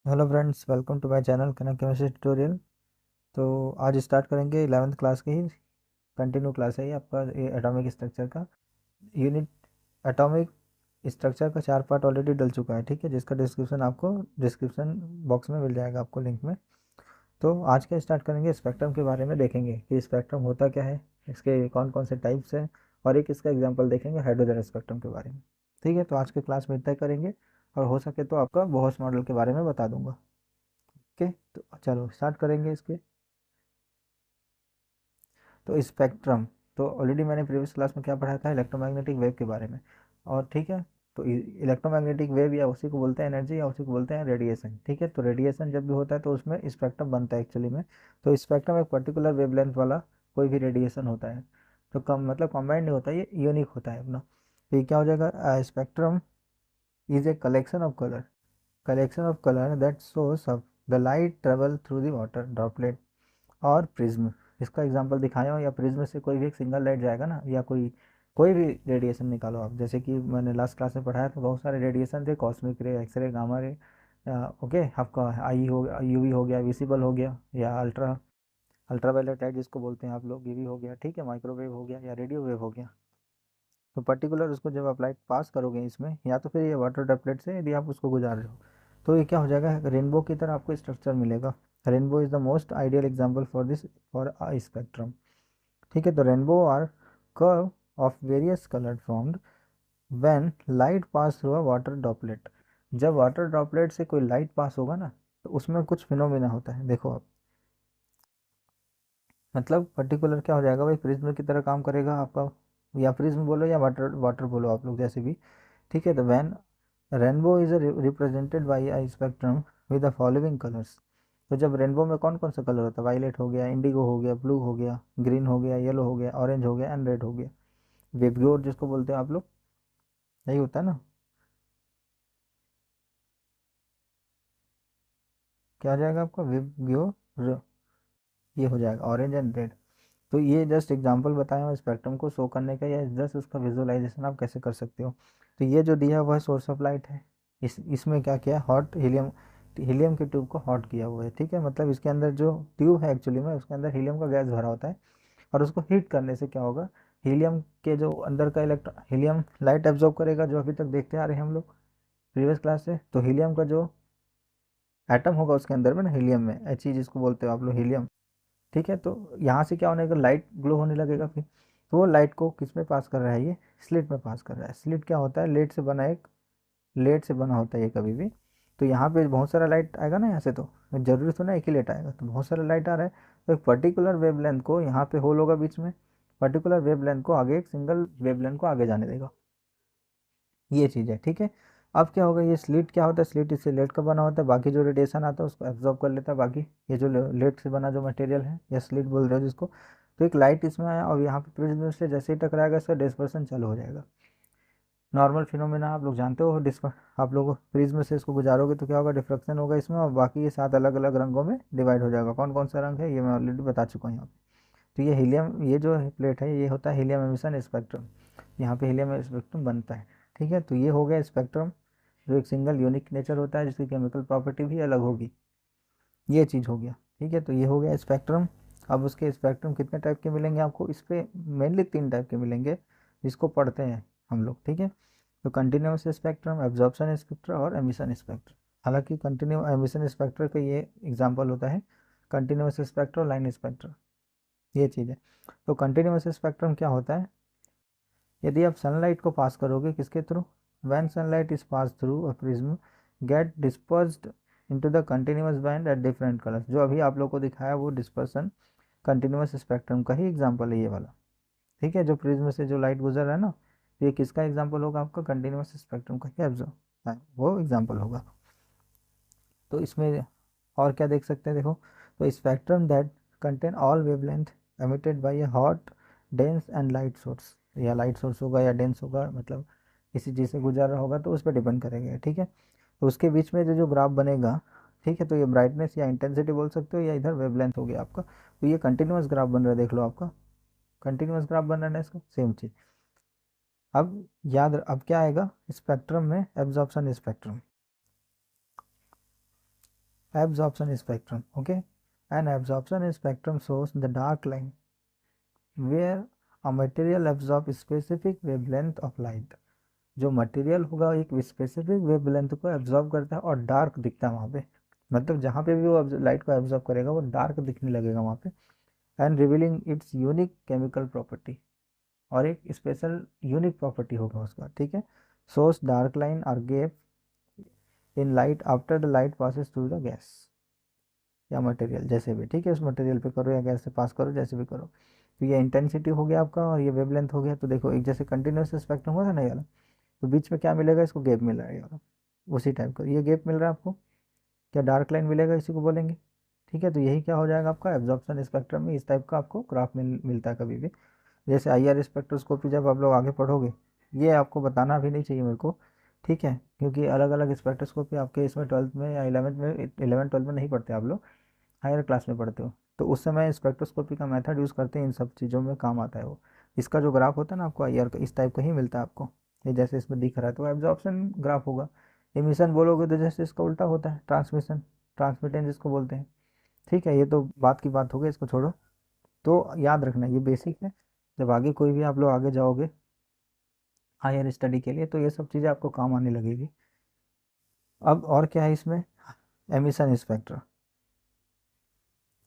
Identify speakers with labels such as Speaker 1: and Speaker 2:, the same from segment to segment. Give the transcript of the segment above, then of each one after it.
Speaker 1: Hello friends, welcome to my channel Kanak chemistry tutorial. तो आज start करेंगे 11th क्लास की ही कंटिन्यू क्लास है ये आपका, ये एटॉमिक स्ट्रक्चर का यूनिट। एटॉमिक स्ट्रक्चर का 4 पार्ट ऑलरेडी डल चुका है, ठीक है, जिसका डिस्क्रिप्शन आपको डिस्क्रिप्शन बॉक्स में मिल जाएगा, आपको लिंक में। तो आज का स्टार्ट करेंगे, स्पेक्ट्रम के बारे में देखेंगे कि स्पेक्ट्रम होता क्या है, इसके कौन कौन से टाइप्स हैं, और एक इसका एग्जाम्पल देखेंगे हाइड्रोजन स्पेक्ट्रम के बारे में। ठीक है, तो आज के क्लास में इतना ही करेंगे, और हो सके तो आपका बोहस मॉडल के बारे में बता दूंगा। ओके, तो चलो स्टार्ट करेंगे इसके। तो स्पेक्ट्रम, तो ऑलरेडी मैंने प्रीवियस क्लास में क्या पढ़ाया था, इलेक्ट्रोमैग्नेटिक वेव के बारे में। और ठीक है, तो इलेक्ट्रोमैग्नेटिक वेव या उसी को बोलते हैं एनर्जी, या उसी को बोलते हैं रेडिएशन। ठीक है, तो रेडिएशन जब भी होता है तो उसमें स्पेक्ट्रम बनता है एक्चुअली में। तो स्पेक्ट्रम एक पर्टिकुलर वेवलेंथ वाला कोई भी रेडिएशन होता है, तो कम मतलब कॉम्बाइंड नहीं होता, ये यूनिक होता है अपना। तो ये क्या हो जाएगा, spectrum is a collection of colour that source of the light travel through the water droplet और प्रिज्म। इसका एग्जांपल दिखाया हो, या प्रिज्म से कोई भी एक सिंगल लाइट जाएगा ना, या कोई कोई भी रेडिएशन निकालो आप, जैसे कि मैंने लास्ट क्लास में पढ़ाया था, बहुत सारे रेडिएशन थे, कॉस्मिक रे, एक्सरे, गामा रे। ओके, आपका आई हो गया, यूवी हो गया, विजिबल हो गया, या अल्ट्रावायलेट लाइट जिसको बोलते हैं आप लोग, यूवी हो गया, ठीक है, माइक्रोवेव हो गया, या रेडियो वेव हो गया। तो पर्टिकुलर उसको जब आप लाइट पास करोगे इसमें, या तो फिर ये वाटर ड्रॉपलेट से यदि आप उसको गुजार रहे हो, तो ये क्या हो जाएगा, रेनबो की तरह आपको स्ट्रक्चर मिलेगा। Rainbow is the most ideal example for this, for a spectrum. ठीक है, तो rainbow are curve of various colour formed when light pass through a water droplet. जब वाटर ड्रॉपलेट से कोई लाइट पास होगा ना, तो उसमें कुछ फिनोमिना होता है, देखो आप। मतलब पर्टिकुलर क्या हो जाएगा भाई, प्रिज्म की तरह काम करेगा आपका, या प्रिज्म बोलो या वाटर वाटर बोलो आप लोग, जैसे भी। ठीक है, तो when rainbow is represented by I spectrum with the following colours. तो जब रेनबो में कौन कौन सा कलर होता है, वायलेट हो गया, इंडिगो हो गया, ब्लू हो गया, ग्रीन हो गया, येलो हो गया, ऑरेंज हो गया, एंड रेड हो गया। विबग्योर जिसको बोलते हैं आप लोग, यही होता है ना। क्या आ जाएगा आपका, विबग्योर, ये हो जाएगा ऑरेंज एंड रेड। तो ये जस्ट एग्जांपल बताया हूँ स्पेक्ट्रम को शो करने का, या जस्ट उसका विजुअलाइजेशन आप कैसे कर सकते हो। तो ये जो दिया हुआ है सोर्स ऑफ लाइट है, इसमें क्या किया, हॉट हीलियम, हीलियम के ट्यूब को हॉट किया हुआ है। ठीक है, मतलब इसके अंदर जो ट्यूब है एक्चुअली में, उसके अंदर हीलियम का गैस भरा होता है, और उसको हीट करने से क्या होगा, हीलियम के जो अंदर का इलेक्ट्रॉन, हीलियम लाइट एब्जॉर्ब करेगा, जो अभी तक देखते आ रहे हैं हम लोग प्रीवियस क्लास से। तो हीलियम का जो एटम होगा उसके अंदर में ना, हीलियम में एच ई जिसको बोलते हो आप लोग, हीलियम। ठीक है, तो यहाँ से क्या होने का, लाइट ग्लो होने लगेगा फिर। तो वो लाइट को किस में पास कर रहा है, ये स्लिट में पास कर रहा है। स्लिट क्या होता है, लेड से बना एक, लेड से बना होता है ये कभी भी। तो यहाँ पे बहुत सारा लाइट आएगा ना यहाँ से, तो जरूरी तो ना एक ही लाइट आएगा, तो बहुत सारा लाइट आ रहा है। तो एक पर्टिकुलर वेवलेंथ को, यहाँ पे होल होगा बीच में, पर्टिकुलर वेवलेंथ को आगे, एक सिंगल वेवलेंथ को आगे जाने देगा, ये चीज़ है। ठीक है, अब क्या होगा, ये स्लिट क्या होता है, स्लिट इससे लेड का बना होता है, बाकी जो रेडिएशन आता है उसको एब्जॉर्ब कर लेता है, बाकी ये जो लेड से बना जो मटेरियल है, या स्लिट बोल रहे हो जिसको। तो एक लाइट इसमें आया, और यहाँ पे प्रिज्म से जैसे ही टकराएगा, इसका डिस्पर्सन चालू हो जाएगा। नॉर्मल फिनोमेना आप लोग जानते हो, आप लोग प्रिज्म से इसको गुजारोगे तो क्या होगा, डिफ्रैक्शन होगा इसमें, और बाकी ये 7 अलग अलग रंगों में डिवाइड हो जाएगा। कौन कौन सा रंग है ये मैं ऑलरेडी बता चुका हूँ यहाँ पे। तो ये हीलियम, ये जो प्लेट है, ये होता है हीलियम एमिशन स्पेक्ट्रम। यहाँ पे हीलियम स्पेक्ट्रम बनता है। ठीक है, तो ये हो गया स्पेक्ट्रम, जो एक सिंगल यूनिक नेचर होता है, जिसकी केमिकल प्रॉपर्टी भी अलग होगी, ये चीज़ हो गया। ठीक है, तो ये हो गया स्पेक्ट्रम। अब उसके स्पेक्ट्रम कितने टाइप के मिलेंगे आपको, इस पर मेनली 3 टाइप के मिलेंगे, जिसको पढ़ते हैं हम लोग। ठीक है, तो कंटिन्यूस स्पेक्ट्रम, एब्जॉर्प्शन स्पेक्ट्रम, और एमिशन स्पेक्ट्रम। हालांकि कंटिन्यू एमिशन स्पेक्ट्रम का ये एग्जाम्पल होता है कंटिन्यूस स्पेक्ट्रम, लाइन स्पेक्ट्रम, ये चीज़ है। तो कंटिन्यूस स्पेक्ट्रम क्या होता है, यदि आप सनलाइट को पास करोगे किसके through, when sunlight is pass through a prism get dispersed into the continuous band at different colours. जो अभी आप लोग को दिखाया वो डिस्पर्सन कंटिन्यूअस स्पेक्ट्रम का ही एग्जांपल है ये वाला। ठीक है, जो प्रिज्म से जो लाइट गुजर रहा है ना, तो ये किसका एग्जांपल होगा, आपका कंटिन्यूअस स्पेक्ट्रम का ही वो एग्जांपल होगा। तो इसमें और क्या देख सकते हैं, देखो, तो spectrum that contain all wavelength emitted by A hot dense and light source, या लाइट सोर्स होगा या डेंस होगा, मतलब किसी चीज़ से गुजर रहा होगा, तो उस पर डिपेंड करेंगे। ठीक है, तो उसके बीच में जो जो ग्राफ बनेगा, ठीक है, तो ये ब्राइटनेस या इंटेंसिटी बोल सकते हो, या इधर वेवलेंथ हो गया आपका। तो ये कंटिन्यूस ग्राफ बन रहा है, देख लो आपका कंटिन्यूस ग्राफ बन रहा है ना, इसका सेम चीज़। अब अब क्या आएगा स्पेक्ट्रम में, absorption spectrum. absorption spectrum. Okay, an absorption spectrum shows the dark line where a material absorbs specific wavelength of light. जो मटेरियल होगा एक स्पेसिफिक वेवलेंथ को एब्जॉर्ब करता है और डार्क दिखता है वहाँ पे, मतलब जहाँ पे भी वो लाइट को एब्जॉर्ब करेगा वो डार्क दिखने लगेगा वहाँ पे, and revealing its unique chemical property, और एक स्पेशल यूनिक प्रॉपर्टी होगा उसका, ठीक है। Source dark line are gap in light after the light passes through the gas या मटेरियल, जैसे भी, ठीक है, उस मटेरियल पे करो या गैस से पास करो, जैसे भी करो। तो ये इंटेंसिटी हो गया आपका और ये वेवलेंथ हो गया। तो देखो एक जैसे कंटिन्यूस स्पेक्ट्रम होगा ना ये वाला, तो बीच में क्या मिलेगा, इसको गैप मिल रहा है ये वाला, उसी टाइप का ये गैप मिल रहा है आपको, क्या डार्क लाइन मिलेगा, इसी को बोलेंगे, ठीक है। तो यही क्या हो जाएगा आपका एब्जॉर्प्शन स्पेक्ट्रम में, इस टाइप का आपको ग्राफ मिलता है कभी भी। जैसे IR स्पेक्ट्रोस्कोपी जब आप लोग आगे पढ़ोगे, ये आपको बताना भी नहीं चाहिए मेरे को, ठीक है, क्योंकि अलग अलग स्पेक्ट्रोस्कोपी आपके इसमें 12th में या 11th में, 11 12 में नहीं पढ़ते आप लोग, हायर क्लास में पढ़ते हो। तो उस समय स्पेक्ट्रोस्कोपी का मेथड यूज़ करते हैं, इन सब चीज़ों में काम आता है वो। इसका जो ग्राफ होता है ना आपको IR का, इस टाइप का ही मिलता है आपको, ये जैसे इसमें दिख रहा है तो एब्जॉर्प्शन ग्राफ होगा। एमिशन बोलोगे तो जैसे इसका उल्टा होता है, ट्रांसमिशन, ट्रांसमिटेंस जिसको बोलते हैं, ठीक है। ये तो बात की बात हो गई, इसको छोड़ो। तो याद रखना ये बेसिक है, जब आगे कोई भी आप लोग आगे जाओगे हायर स्टडी के लिए तो ये सब चीज़ें आपको काम आने लगेगी। अब और क्या है इसमें, एमिशन स्पेक्ट्रा,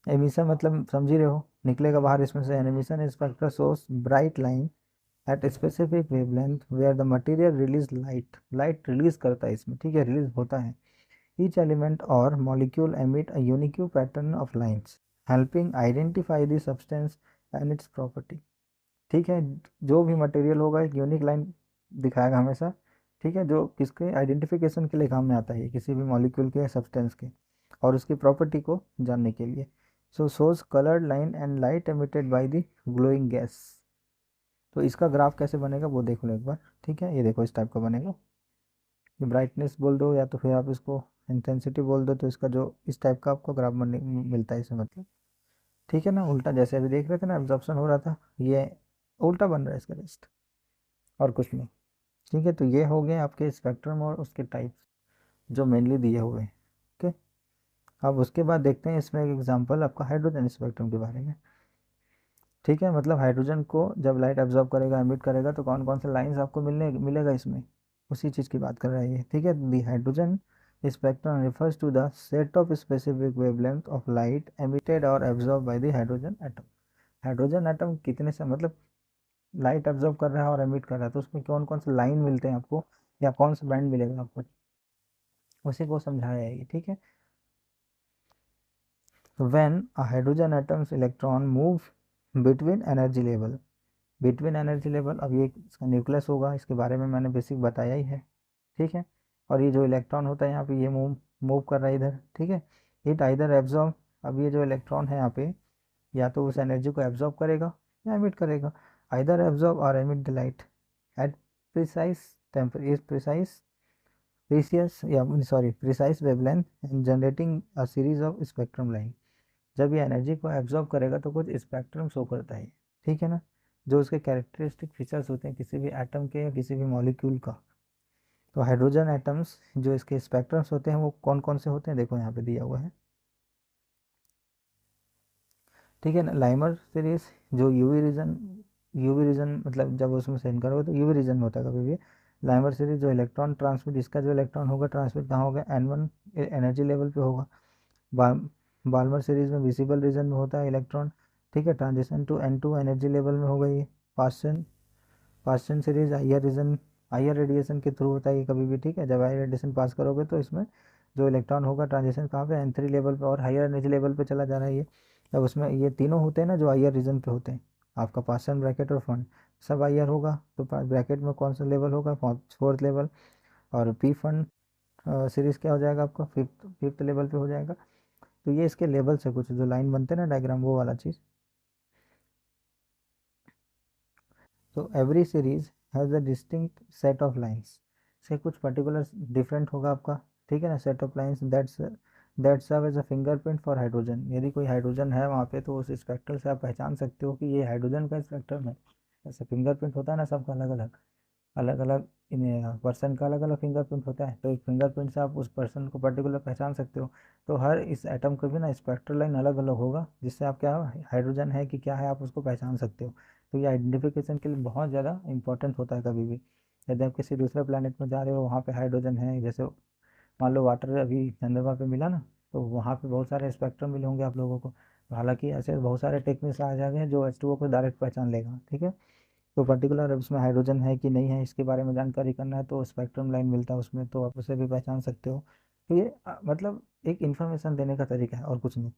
Speaker 1: एमिशन मतलब समझ ही रहे हो, निकलेगा बाहर इसमें से। Emission spectra shows bright line at specific wavelength where the material release light, light release करता है इसमें, ठीक है, रिलीज होता है। ईच एलिमेंट और molecule emit a unique pattern of lines helping identify the substance and its property, ठीक है। जो भी मटेरियल होगा एक यूनिक लाइन दिखाएगा हमेशा, ठीक है, जो किसके आइडेंटिफिकेशन के लिए काम में आता है, किसी भी मॉलिक्यूल के या सब्सटेंस के, और उसकी प्रॉपर्टी को जानने के लिए। So shows coloured line and light emitted by the glowing gas. तो इसका ग्राफ कैसे बनेगा वो देख लो एक बार, ठीक है। ये देखो इस टाइप का बनेगा, ये ब्राइटनेस बोल दो या तो फिर आप इसको इंटेंसिटी बोल दो, तो इसका जो इस टाइप का आपको ग्राफ बनने मिलता है इसमें, मतलब, ठीक है ना। उल्टा जैसे अभी देख रहे थे ना एब्जॉर्प्शन हो रहा था, ये उल्टा बन रहा है इसका जस्ट, और कुछ नहीं, ठीक है। तो ये हो गए आपके स्पेक्ट्रम और उसके टाइप्स जो मेनली दिए हुए हैं, ओके। अब उसके बाद देखते हैं इसमें एक एग्जांपल आपका हाइड्रोजन स्पेक्ट्रम के बारे में, ठीक है। मतलब हाइड्रोजन को जब लाइट एब्जॉर्ब करेगा, एमिट करेगा, तो कौन कौन से लाइंस आपको मिलेगा इसमें, उसी चीज़ की बात कर रहा है ये, ठीक है। The hydrogen spectrum refers to the set of specific wavelength of light emitted और absorb by the hydrogen atom. Hydrogen atom कितने से मतलब लाइट एब्जॉर्ब कर रहा है और एमिट कर रहा है, तो उसमें कौन कौन से लाइन मिलते हैं आपको, या कौन सा बैंड मिलेगा आपको, उसी को समझाया है ये, ठीक है। When a hydrogen atoms electron move between energy level, between energy level, अब ये इसका न्यूक्लियस होगा, इसके बारे में मैंने बेसिक बताया ही है, ठीक है। और ये जो इलेक्ट्रॉन होता है यहाँ पे ये मूव मूव कर रहा है इधर, ठीक है। इट आइदर एब्जॉर्ब, अब ये जो इलेक्ट्रॉन है यहाँ पे या तो उस एनर्जी को एब्जॉर्ब करेगा या एमिट करेगा, आइदर एब्जॉर्ब और emit the light at precise temper precise precious या sorry precise wavelength and generating a series of spectrum line. जब ये एनर्जी को एब्जॉर्ब करेगा तो कुछ स्पेक्ट्रम शो करता है, ठीक है ना, जो उसके कैरेक्टरिस्टिक फीचर्स होते हैं किसी भी एटम के या किसी भी मॉलिक्यूल का। तो हाइड्रोजन एटम्स जो इसके स्पेक्ट्रम्स होते हैं वो कौन कौन से होते हैं, देखो यहाँ पे दिया हुआ है, ठीक है ना। लाइमर सीरीज जो यूवी रीजन मतलब जब उसमें सेंड करोगे तो यूवी रीजन में होता है कभी भी। लाइमर सीरीज जो इलेक्ट्रॉन ट्रांसमिट, इसका जो इलेक्ट्रॉन होगा ट्रांसमिट कहाँ होगा, N1 एनर्जी लेवल पे होगा। बाल्मर सीरीज में विजिबल रीजन में होता है इलेक्ट्रॉन, ठीक है। Transition to N2 energy level में होगा ये। Paschen Paschen series higher radiation के थ्रू होता है ये कभी भी, ठीक है। जब हायर रेडिएशन पास करोगे तो इसमें जो इलेक्ट्रॉन होगा ट्रांजिशन कहाँ पे, N3 लेवल पे, और हायर एनर्जी लेवल पे चला जा रहा है ये। तब उसमें ये तीनों होते हैं ना जो हायर रीजन पे होते हैं, आपका पास्चन, ब्रैकेट और फंड, सब हायर होगा। तो ब्रैकेट में कौन सा लेवल होगा, फोर्थ लेवल। और पी फंड सीरीज क्या हो जाएगा आपका, फिफ्थ लेवल पे हो जाएगा। तो ये इसके लेवल से कुछ जो लाइन बनते हैं ना डायग्राम, वो वाला चीज़। तो every series has a distinct set of lines, से कुछ पर्टिकुलर डिफरेंट होगा आपका, ठीक है ना, set of lines that serve as a fingerprint for hydrogen. यदि कोई हाइड्रोजन है वहाँ पे तो उस स्पेक्ट्रल से आप पहचान सकते हो कि ये हाइड्रोजन का स्पेक्ट्रम है, जैसे फिंगरप्रिंट होता है ना सबका अलग अलग, अलग अलग पर्सन का अलग अलग फिंगरप्रिंट होता है, तो एक फिंगरप्रिंट से आप उस पर्सन को पर्टिकुलर पहचान सकते हो। तो हर इस एटम का भी ना स्पेक्ट्रल लाइन अलग अलग होगा, जिससे आप क्या हाइड्रोजन है कि क्या है आप उसको पहचान सकते हो। तो ये आइडेंटिफिकेशन के लिए बहुत ज़्यादा इंपॉर्टेंट होता है कभी भी। यदि आप किसी दूसरे प्लानट में जा रहे हो, वहाँ पे हाइड्रोजन है, जैसे मान लो वाटर अभी चंद्रमा पे मिला ना, तो वहाँ पे बहुत सारे स्पेक्ट्रम मिले होंगे आप लोगों को। तो हालांकि ऐसे बहुत सारे टेक्निक्स आ जाएंगे जो H2O को डायरेक्ट पहचान लेगा, ठीक है। तो पर्टिकुलर उसमें हाइड्रोजन है कि नहीं है इसके बारे में जानकारी करना है तो स्पेक्ट्रम लाइन मिलता है उसमें, तो आप उसे भी पहचान सकते हो। तो ये मतलब एक इन्फॉर्मेशन देने का तरीका है और कुछ नहीं।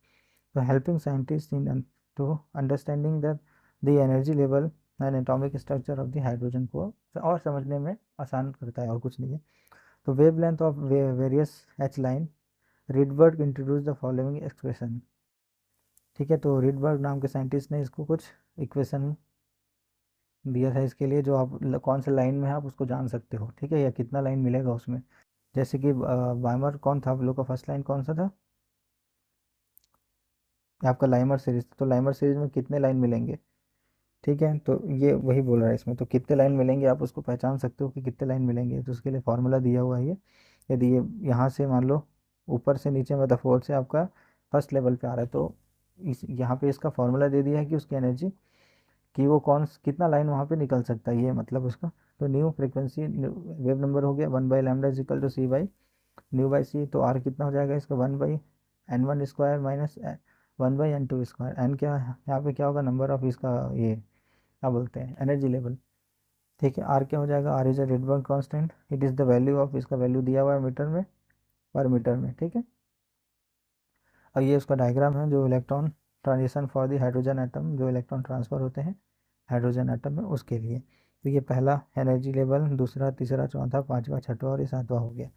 Speaker 1: तो helping scientists in to understanding the energy level and atomic structure of the hydrogen को और समझने में आसान करता है और कुछ नहीं है। तो wavelength of various H line, Rydberg introduce the following expression. ठीक है, तो रिडबर्ग नाम के साइंटिस्ट ने इसको कुछ इक्वेशन दिया था इसके लिए, जो आप कौन से लाइन में है आप उसको जान सकते हो, ठीक है, या कितना लाइन मिलेगा उसमें। जैसे कि बाइमर कौन था आप लोग का, फर्स्ट लाइन कौन सा था आपका, लाइमर सीरीज, तो लाइमर सीरीज में कितने लाइन मिलेंगे। ठीक है, तो ये वही बोल रहा है इसमें, तो कितने लाइन मिलेंगे आप उसको पहचान सकते हो कि कितने लाइन मिलेंगे, तो उसके लिए फॉर्मूला दिया हुआ है ये। यदि ये यहाँ से मान लो ऊपर से नीचे मतलब फोर्थ से आपका फर्स्ट लेवल पे आ रहा है, तो इस यहाँ पे इसका फॉर्मूला दे दिया है कि उसकी एनर्जी कि वो कितना लाइन वहाँ पे निकल सकता है, ये मतलब उसका। तो न्यू फ्रिक्वेंसी वेव नंबर हो गया 1/λ इजिकल टू C/न्यू/C। तो आर कितना हो जाएगा इसका 1/n1² माइनस 1/n2²। एन क्या है यहाँ पे, क्या होगा नंबर ऑफ इसका, ये क्या बोलते हैं एनर्जी लेवल। ठीक है, आर क्या हो जाएगा, R is a Rydberg constant, it is the value of, इसका वैल्यू दिया हुआ है मीटर में, पर मीटर में, ठीक है। और ये उसका डायग्राम है जो electron transition for the hydrogen atom, जो इलेक्ट्रॉन ट्रांसफ़र होते हैं हाइड्रोजन एटम में उसके लिए। तो ये पहला एनर्जी लेवल, दूसरा, तीसरा, चौथा, पाँचवा, छठवा और ये सातवां हो गया।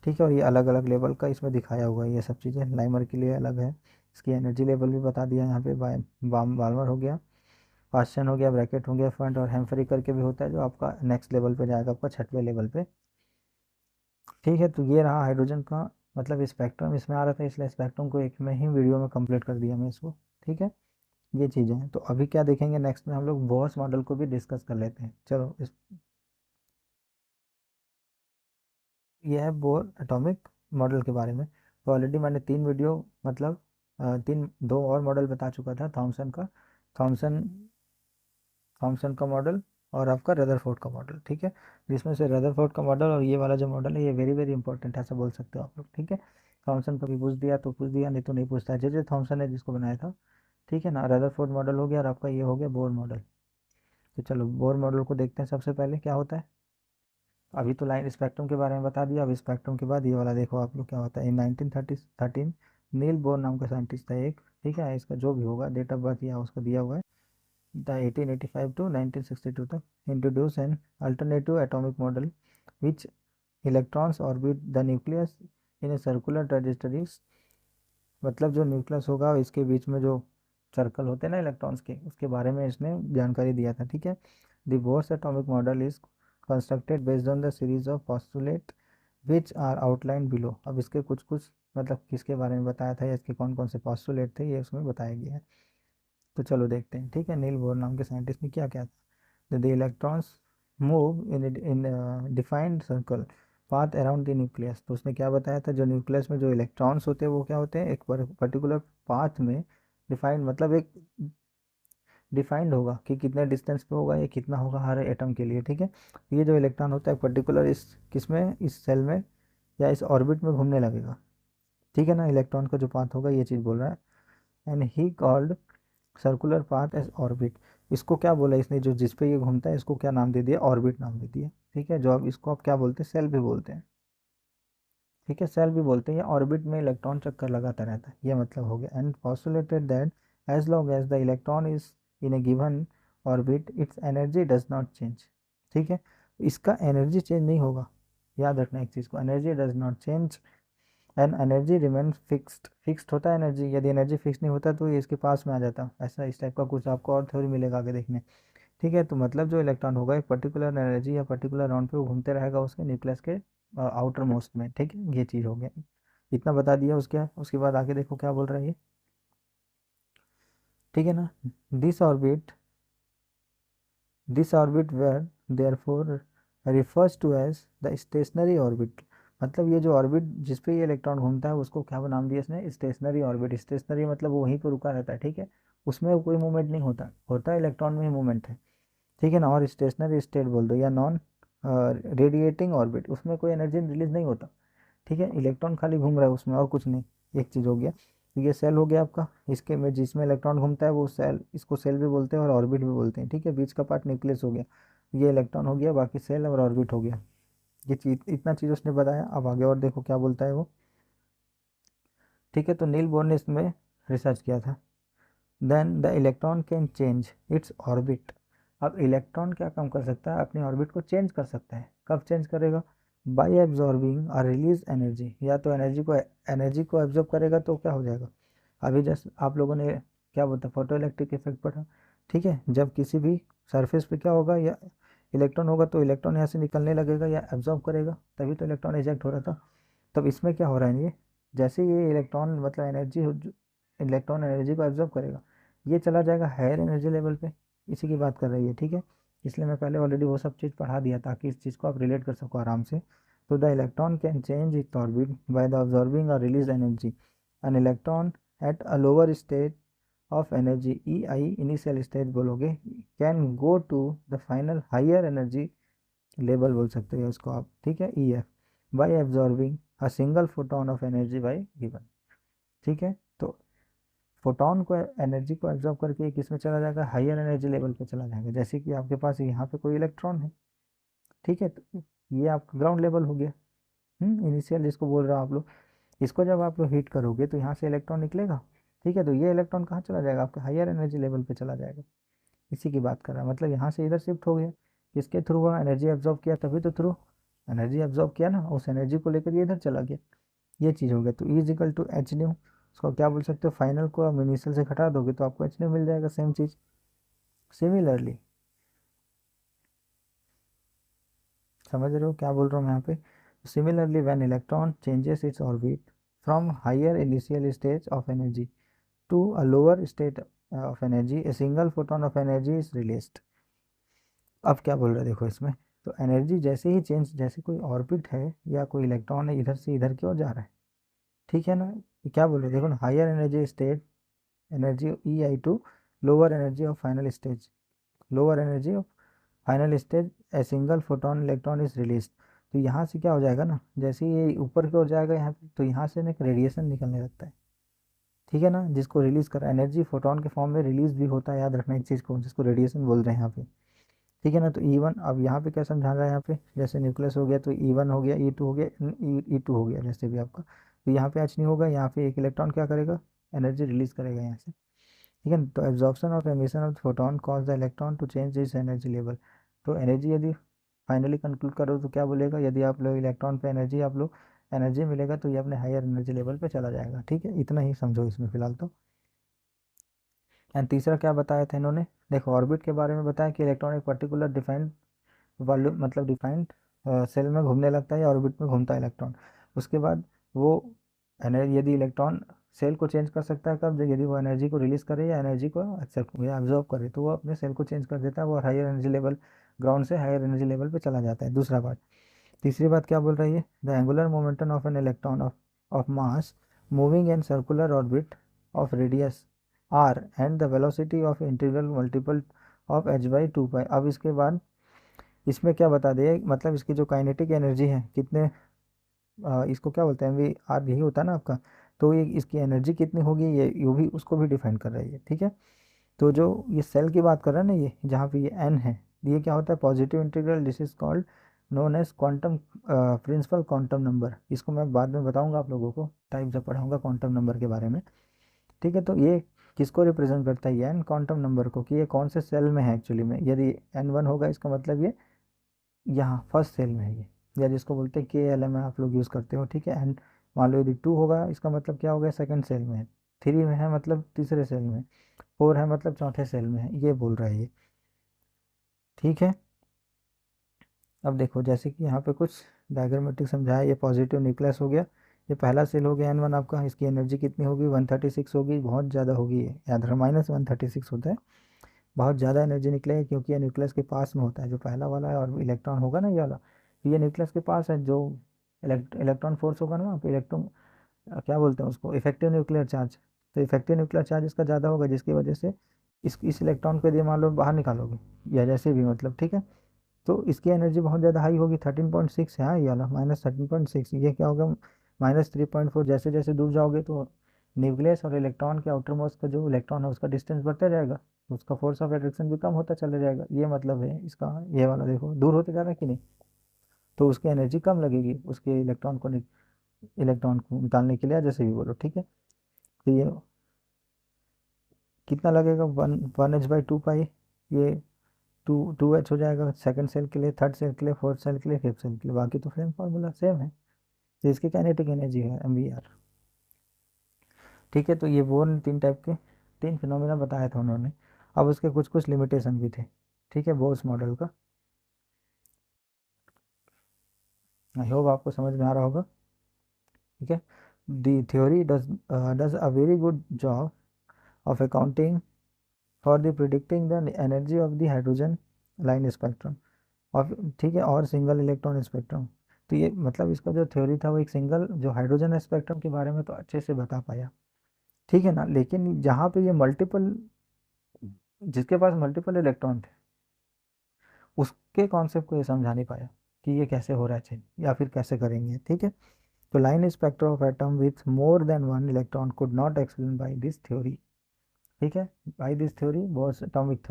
Speaker 1: ठीक है, और ये अलग अलग लेवल का इसमें दिखाया हुआ है ये सब चीज़ें। लाइमर के लिए अलग है, इसकी एनर्जी लेवल भी बता दिया यहाँ पे। बाल्मर हो गया, पास्चन हो गया, ब्रैकेट हो गया, फंड और हेम्फ्री करके भी होता है जो आपका नेक्स्ट लेवल पे जाएगा, आपका छठवें लेवल पे। ठीक है, तो ये रहा हाइड्रोजन का मतलब स्पेक्ट्रम, इसमें आ रहा था इसलिए स्पेक्ट्रम को एक में ही वीडियो में कंप्लीट कर दिया मैं इसको। ठीक है, ये चीज़ें हैं। तो अभी क्या देखेंगे नेक्स्ट में, हम लोग बोस मॉडल को भी डिस्कस कर लेते हैं। चलो इस ये है बोर एटॉमिक मॉडल के बारे में। तो ऑलरेडी मैंने 3 वीडियो मतलब तीन दो और मॉडल बता चुका था, थॉमसन का, थॉमसन थॉमसन का मॉडल और आपका रदरफोर्ड का मॉडल। ठीक है, जिसमें से रदरफोर्ड का मॉडल और ये वाला जो मॉडल है ये वेरी वेरी इंपॉर्टेंट है, ऐसा बोल सकते हो आप लोग। ठीक है, थॉमसन कभी पूछ दिया तो पूछ दिया, नहीं तो नहीं पूछता है। जे थॉमसन है जिसको बनाया था। ठीक है ना, रदरफोर्ड मॉडल हो गया और आपका ये हो गया बोर मॉडल। तो चलो बोर मॉडल को देखते हैं सबसे पहले क्या होता है। अभी तो लाइन स्पेक्ट्रम के बारे में बता दिया, अब स्पेक्ट्रम के बाद ये वाला देखो आप लोग क्या होता है। इन 1913 नील बोर नाम का साइंटिस्ट था एक, ठीक है, इसका जो भी होगा डेट ऑफ बर्थ या उसका दिया हुआ है, द 1885 to 1962 तक, introduce an alternative atomic model which electrons orbit the nucleus in a circular trajectories. मतलब जो न्यूक्लियस होगा इसके बीच में जो सर्कल होते हैं ना इलेक्ट्रॉन्स के, उसके बारे में इसने जानकारी दिया था। ठीक है, the Bohr's atomic model is constructed based on the series of postulate which are outline below. अब इसके कुछ कुछ मतलब किसके बारे में बताया था या इसके कौन कौन से पॉस्टुलेट थे ये उसमें बताया गया है। तो चलो देखते हैं। ठीक है, नील बोर नाम के साइंटिस्ट ने क्या क्या था। The electrons move in defined circle path around the nucleus. तो उसने क्या बताया था, जो न्यूक्लियस में जो इलेक्ट्रॉन्स होते हैं वो क्या होते हैं, एक पर्टिकुलर पाथ में डिफाइंड, मतलब एक डिफाइंड होगा कि कितने डिस्टेंस पे होगा या कितना होगा हर एटम के लिए। ठीक है, ये जो इलेक्ट्रॉन होता है पर्टिकुलर इस किसमें, इस सेल में या इस ऑर्बिट में घूमने लगेगा। ठीक है ना, इलेक्ट्रॉन का जो पाथ होगा ये चीज़ बोल रहा है। And he called circular path as orbit. इसको क्या बोला इसने, जो जिस पे ये घूमता है इसको क्या नाम दे दिया, ऑर्बिट नाम दे दिया। ठीक है, जो अब इसको आप क्या बोलते हैं, सेल भी बोलते हैं। ठीक है, सेल भी बोलते हैं, या ऑर्बिट में इलेक्ट्रॉन चक्कर लगाता रहता है, ये मतलब हो गया। And postulated that as long as the electron is in a given orbit its energy does not change. ठीक है, इसका एनर्जी चेंज नहीं होगा, याद रखना एक चीज़ को, energy does not change and energy remain fixed. Fixed होता है एनर्जी, यदि एनर्जी फिक्स नहीं होता तो ये इसके पास में आ जाता, ऐसा इस टाइप का कुछ आपको और थ्योरी मिलेगा आगे देखने। ठीक है, तो मतलब जो इलेक्ट्रॉन होगा एक पर्टिकुलर एनर्जी या पर्टिकुलर राउंड पे वो घूमते रहेगा उसके न्यूक्लियस के आउटर मोस्ट में। ठीक है, ये चीज़ हो गया, इतना बता दिया उसके बाद आगे देखो क्या बोल रहा है ये। ठीक है ना, this orbit this orbit where therefore refers to as the stationary orbit. मतलब ये जो ऑर्बिट जिस पे ये इलेक्ट्रॉन घूमता है उसको क्या नाम दिया इसने, स्टेशनरी ऑर्बिट। स्टेशनरी मतलब वो वहीं पर रुका रहता है, ठीक है, उसमें कोई मूवमेंट नहीं होता, होता है इलेक्ट्रॉन में ही मूवमेंट है, ठीक है ना। और स्टेशनरी स्टेट बोल दो, या नॉन रेडिएटिंग ऑर्बिट, उसमें कोई एनर्जी रिलीज नहीं होता, ठीक है, इलेक्ट्रॉन खाली घूम रहा है उसमें और कुछ नहीं। एक चीज़ हो गया। तो ये सेल हो गया आपका, इसके में जिसमें इलेक्ट्रॉन घूमता है वो सेल, इसको सेल भी बोलते हैं और ऑर्बिट भी बोलते हैं, ठीक है। बीच का पार्ट न्यूक्लियस हो गया, ये इलेक्ट्रॉन हो गया, बाकी सेल और ऑर्बिट हो गया। ये चीज, इतना चीज़ उसने बताया। अब आगे और देखो क्या बोलता है वो, ठीक है। तो नील बोर ने इसमें रिसर्च किया था। Then the electron can change its orbit. अब इलेक्ट्रॉन क्या काम कर सकता है, अपने ऑर्बिट को चेंज कर सकता है। कब चेंज करेगा, बाय एब्जॉर्बिंग और रिलीज एनर्जी, या तो एनर्जी को एब्जॉर्ब करेगा तो क्या हो जाएगा। अभी जस्ट आप लोगों ने क्या बोलता है, फोटो इलेक्ट्रिक इफेक्ट पढ़ा, ठीक है। जब किसी भी सरफेस पे क्या होगा, या इलेक्ट्रॉन होगा तो इलेक्ट्रॉन यहाँ से निकलने लगेगा या एब्जॉर्ब करेगा, तभी तो इलेक्ट्रॉन इजेक्ट हो रहा था। तब इसमें क्या हो रहा है, ये जैसे ये इलेक्ट्रॉन मतलब इलेक्ट्रॉन एनर्जी को एब्जॉर्ब करेगा, ये चला जाएगा हायर एनर्जी लेवल पे, इसी की बात कर रही है, ठीक है। इसलिए मैं पहले ऑलरेडी वो सब चीज़ पढ़ा दिया ताकि इस चीज़ को आप रिलेट कर सको आराम से। तो the electron can change it orbit by the absorbing और release energy. An electron at a lower state of energy, E I initial stage बोलोगे, can go to the final higher energy level बोल सकते हो इसको आप, ठीक है, E F, by absorbing a single photon of energy by given, ठीक है। तो फोटोन को एनर्जी को एब्जॉर्ब करके ये किस में चला जाएगा, हायर एनर्जी लेवल पे चला जाएगा। जैसे कि आपके पास यहाँ पे कोई इलेक्ट्रॉन है, ठीक है, तो ये आपका ग्राउंड लेवल हो गया, इनिशियल जिसको बोल रहे हो आप लोग। इसको जब आप लोग हीट करोगे तो यहाँ से इलेक्ट्रॉन निकलेगा, ठीक है, तो ये इलेक्ट्रॉन कहाँ चला जाएगा, आपका हायर एनर्जी लेवल पे चला जाएगा। इसी की बात कर रहा है, मतलब यहाँ से इधर शिफ्ट हो गया, किसके थ्रू हुआ, एनर्जी एब्जॉर्ब किया, तभी तो थ्रू एनर्जी एब्जॉर्ब किया ना, उस एनर्जी को लेकर ये इधर चला गया। ये चीज़ हो गया। तो E is equal to H new, उसको क्या बोल सकते हो, फाइनल को आप इनिशियल से घटा दोगे तो आपको एच न्यू मिल जाएगा। सेम चीज़ सिमिलरली, समझ रहे हो क्या बोल रहा हूँ मैं यहाँ पे। Similarly when electron changes its orbit from higher initial stage of energy to a lower state of energy, a single photon of energy is released. अब क्या बोल रहे हैं देखो इसमें, तो एनर्जी जैसे ही चेंज, जैसे कोई ऑर्बिट है या कोई इलेक्ट्रॉन है इधर से इधर की ओर जा रहा है, ठीक है ना। ये क्या बोल रहे हैं देखो ना, higher energy state energy E I to lower energy of final stage, lower energy of final stage, a single photon electron is release. तो यहाँ से क्या हो जाएगा ना, जैसे ही ये ऊपर की ओर जाएगा यहाँ पे, तो यहाँ से ना एक रेडिएशन निकलने लगता है, ठीक है ना, जिसको रिलीज कर एनर्जी फोटोन के फॉर्म में रिलीज भी होता है, याद रखना इस चीज़ को, जिसको रेडिएशन बोल रहे हैं यहाँ पे, ठीक है ना। तो E1 अब यहाँ पे क्या समझा रहा है, यहाँ पे जैसे न्यूक्लियस हो गया तो E1 हो गया, E2 हो गया, E2 हो गया, जैसे भी आपका। तो यहाँ पे एच नहीं होगा, यहाँ पे एक इलेक्ट्रॉन क्या करेगा, एनर्जी रिलीज करेगा यहाँ से, ठीक है ना। तो absorption of emission of photon cause the electron to change this energy level. तो एनर्जी यदि फाइनली कंक्लूड करो तो क्या बोलेगा, यदि आप लोग इलेक्ट्रॉन पे एनर्जी आप लोग एनर्जी मिलेगा तो ये अपने हायर एनर्जी लेवल पे चला जाएगा, ठीक है। इतना ही समझो इसमें फिलहाल तो। एंड तीसरा क्या बताया था इन्होंने, देखो ऑर्बिट के बारे में बताया कि इलेक्ट्रॉन एक पर्टिकुलर डिफाइंड वॉल्यूम मतलब डिफाइंड सेल में घूमने लगता है या ऑर्बिट में घूमता है इलेक्ट्रॉन। उसके बाद वो एनर्जी, यदि इलेक्ट्रॉन सेल को चेंज कर सकता है कब, जब यदि वो एनर्जी को रिलीज करे या एनर्जी को एक्सेप्ट या एब्जॉर्ब करे, तो वो अपने सेल को चेंज कर देता है, वो हायर एनर्जी लेवल, ग्राउंड से हायर एनर्जी लेवल पे चला जाता है। दूसरा बात, तीसरी बात क्या बोल रही है, the angular momentum of an electron of mass moving in circular orbit of radius R and the velocity of integral multiple of H by two pi. अब इसके बाद इसमें क्या बता दिए, मतलब इसकी जो काइनेटिक एनर्जी है कितने, इसको क्या बोलते हैं, वी आर यही होता है ना आपका। तो ये इसकी एनर्जी कितनी होगी, ये भी उसको भी डिफाइन कर रही है, ठीक है। तो जो ये सेल की बात कर रहा है ना, ये जहाँ पे ये एन है, ये क्या होता है, positive integral, this is called known as quantum principal quantum number. इसको मैं बाद में बताऊंगा आप लोगों को, टाइप जब पढ़ाऊंगा क्वांटम नंबर के बारे में, ठीक है। तो ये किसको रिप्रेजेंट करता है, ये एन क्वांटम नंबर को, कि ये कौन से सेल में है एक्चुअली में। यदि N1 होगा इसका मतलब ये यहाँ फर्स्ट सेल में है ये, या जिसको बोलते हैं KLM आप लोग यूज़ करते हो, ठीक है। एंड मान लो यदि 2 होगा इसका मतलब क्या हो गया, सेकंड सेल में है। 3 में है मतलब तीसरे सेल में। 4 है मतलब चौथे सेल में है, ये बोल रहा है ये, ठीक है। अब देखो जैसे कि यहाँ पे कुछ डायग्रामेटिक समझाया, ये पॉजिटिव न्यूक्लियस हो गया, ये पहला सेल हो गया N1 आपका, इसकी एनर्जी कितनी होगी, 136 होगी, बहुत ज़्यादा होगी ये, याद रखो -136 होता है, बहुत ज़्यादा एनर्जी निकलेगी, क्योंकि ये न्यूक्लियस के पास में होता है, जो पहला वाला है, और इलेक्ट्रॉन होगा ना ये वाला, तो ये न्यूक्लियस के पास है, जो इलेक्ट्रॉन फोर्स होगा ना वहाँ पे, इलेक्ट्रॉन क्या बोलते हैं उसको, इफेक्टिव न्यूक्लियर चार्ज। तो इफेक्टिव न्यूक्लियर चार्ज इसका ज़्यादा होगा, जिसकी वजह से इस इलेक्ट्रॉन को यदि मान लो बाहर निकालोगे, या जैसे भी मतलब, ठीक है, तो इसकी एनर्जी बहुत ज़्यादा हाई होगी, 13.6 है, हाँ ये वाला -13.6, ये क्या होगा, -3.4। जैसे जैसे दूर जाओगे तो न्यूक्लियस और इलेक्ट्रॉन के आउटर मोस्ट का जो इलेक्ट्रॉन है उसका डिस्टेंस बढ़ता जाएगा, तो उसका फोर्स ऑफ अट्रैक्शन भी कम होता चला जाएगा, ये मतलब है इसका। ये वाला देखो दूर होते जा रहा है कि नहीं, तो उसकी एनर्जी कम लगेगी उसके इलेक्ट्रॉन को निकालने के लिए, जैसे भी बोलो, ठीक है। तो ये कितना लगेगा, 1h/2 पाई, ये 2h हो जाएगा सेकंड सेल के लिए, थर्ड सेल के लिए, फोर्थ सेल के लिए, फिफ्थ सेल के लिए, बाकी तो सेम फार्मूला सेम है। तो इसकी काइनेटिक एनर्जी है MVR, ठीक है। तो ये वो तीन टाइप के, तीन फिनोमिना बताया था उन्होंने। अब उसके कुछ कुछ लिमिटेशन भी थे, ठीक है, बोर्स मॉडल का। आई होप आपको समझ में आ रहा होगा, ठीक है। The theory does a very good job of accounting for the predicting the energy of the hydrogen line spectrum, और ठीक है, और सिंगल इलेक्ट्रॉन स्पेक्ट्रम। तो ये मतलब इसका जो थ्योरी था वो एक सिंगल जो हाइड्रोजन स्पेक्ट्रम के बारे में तो अच्छे से बता पाया, ठीक है ना, लेकिन जहाँ पे ये मल्टीपल, जिसके पास मल्टीपल इलेक्ट्रॉन थे, उसके कॉन्सेप्ट को ये समझा नहीं पाया कि ये कैसे हो रहा है चेंज, या फिर कैसे करेंगे, ठीक है। तो line spectra of atom with more than one electron could not explain by this theory, ठीक है, by this theory was atomic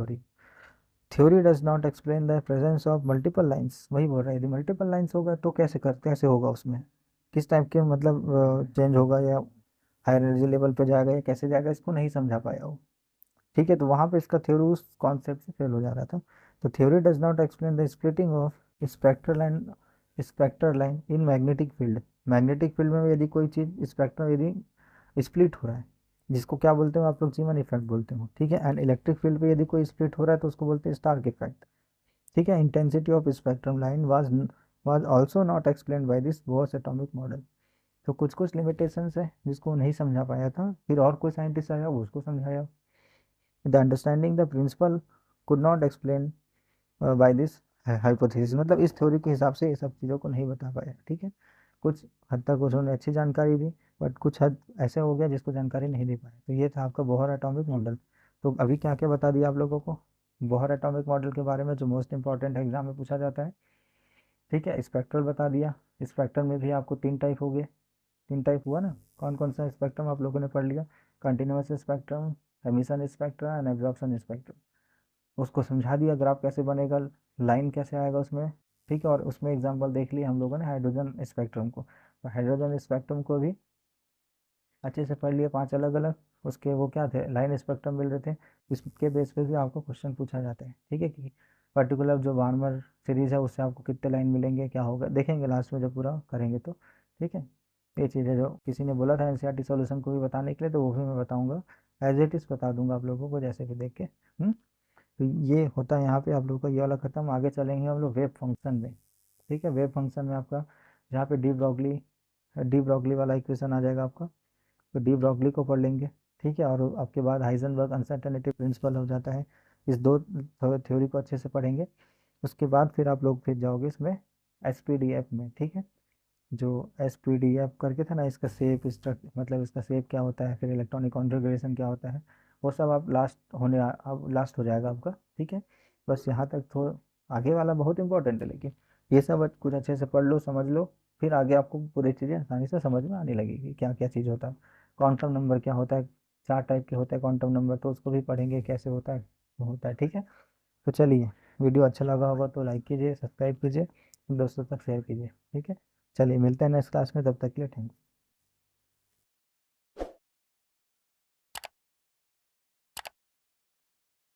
Speaker 1: theory does not explain the presence of multiple lines. वही बोल रहा है, यदि मल्टीपल लाइंस होगा तो कैसे होगा उसमें, किस टाइप के मतलब चेंज होगा, या हायर एनर्जी लेवल पे जाएगा, या कैसे जाएगा, इसको नहीं समझा पाया वो, ठीक है। तो वहाँ पे इसका थ्योरी उस कॉन्सेप्ट से फेल हो जा रहा था। तो theory does not explain the splitting of spectral line in magnetic field. Magnetic field में यदि कोई चीज़ स्पेक्ट्रम यदि स्प्लिट हो रहा है, जिसको क्या बोलते हो आप लोग, जीवन इफेक्ट बोलते हो, ठीक है। एंड इलेक्ट्रिक फील्ड पे यदि कोई स्प्लिट हो रहा है तो उसको बोलते हैं स्टार्क इफेक्ट, ठीक है। Intensity of spectrum line was also not explain by this bourse atomic model. तो कुछ कुछ लिमिटेशंस है जिसको नहीं समझा पाया था, फिर और कोई साइंटिस्ट आया वो उसको समझाया। The understanding the principle could not explain by this hypothesis, मतलब इस थ्योरी के हिसाब से ये सब चीज़ों को नहीं बता पाया, ठीक है। कुछ हद तक उन्होंने अच्छी जानकारी दी, बट कुछ हद ऐसे हो गया जिसको जानकारी नहीं दे पाए। तो ये था आपका बोहर एटॉमिक मॉडल। तो अभी क्या क्या बता दिया आप लोगों को बोहर एटॉमिक मॉडल के बारे में, जो मोस्ट इंपॉर्टेंट एग्जाम में पूछा जाता है, ठीक है। स्पेक्ट्रल बता दिया, स्पेक्ट्रम में भी आपको तीन टाइप हो गए, तीन टाइप हुआ ना, कौन कौन सा स्पेक्ट्रम आप लोगों ने पढ़ लिया, continuous spectrum, emission spectrum and absorption spectrum, उसको समझा दिया ग्राफ कैसे बनेगा, लाइन कैसे आएगा उसमें, ठीक है। और उसमें एग्जांपल देख लिया हम लोगों ने हाइड्रोजन स्पेक्ट्रम को, तो हाइड्रोजन स्पेक्ट्रम को भी अच्छे से पढ़ लिया, पांच अलग अलग उसके वो क्या थे, लाइन स्पेक्ट्रम मिल रहे थे, इसके बेस पे भी आपको क्वेश्चन पूछा जाता है, ठीक है। कि पर्टिकुलर जो वार्मर सीरीज है उससे आपको कितने लाइन मिलेंगे, क्या होगा, देखेंगे लास्ट में जब पूरा करेंगे तो, ठीक है। ये चीज़ है जो किसी ने बोला था NCERT सॉल्यूशन को भी बताने के लिए, तो वो भी मैं बताऊंगा, एज इट इज़ बता दूंगा आप लोगों को, जैसे भी देख के। तो ये होता है यहाँ पे आप लोगों का ये वाला खत्म, आगे चलेंगे हम लोग वेव फंक्शन में, ठीक है। वेव फंक्शन में आपका जहाँ पे डी ब्रॉगली वाला इक्वेशन आ जाएगा आपका, तो डी ब्रॉगली को पढ़ लेंगे, ठीक है। और आपके बाद हाइजेनबर्ग अनसर्टेनिटी प्रिंसिपल हो जाता है, इस दो थ्योरी को अच्छे से पढ़ेंगे। उसके बाद फिर आप लोग फिर जाओगे इसमें SPDF में, ठीक है। जो SPDF करके था ना, इसका शेप स्ट्रक्चर, मतलब इसका शेप क्या होता है, फिर इलेक्ट्रॉनिक कॉन्फ़िगरेशन क्या होता है, वो सब आप अब लास्ट हो जाएगा आपका, ठीक है। बस यहाँ तक थोड़ा, आगे वाला बहुत इंपॉर्टेंट है, लेकिन ये सब कुछ अच्छे से पढ़ लो, समझ लो, फिर आगे आपको पूरी चीज़ें आसानी से समझ में आने लगेगी, क्या क्या चीज़ होता है, क्वांटम नंबर क्या होता है, चार टाइप के होते हैं क्वांटम नंबर, तो उसको भी पढ़ेंगे कैसे होता है, ठीक है। तो चलिए, वीडियो अच्छा लगा होगा तो लाइक कीजिए, सब्सक्राइब कीजिए, दोस्तों तक शेयर कीजिए, ठीक है। चलिए मिलते हैं नेक्स्ट क्लास में, तब तक के लिए थैंक यू।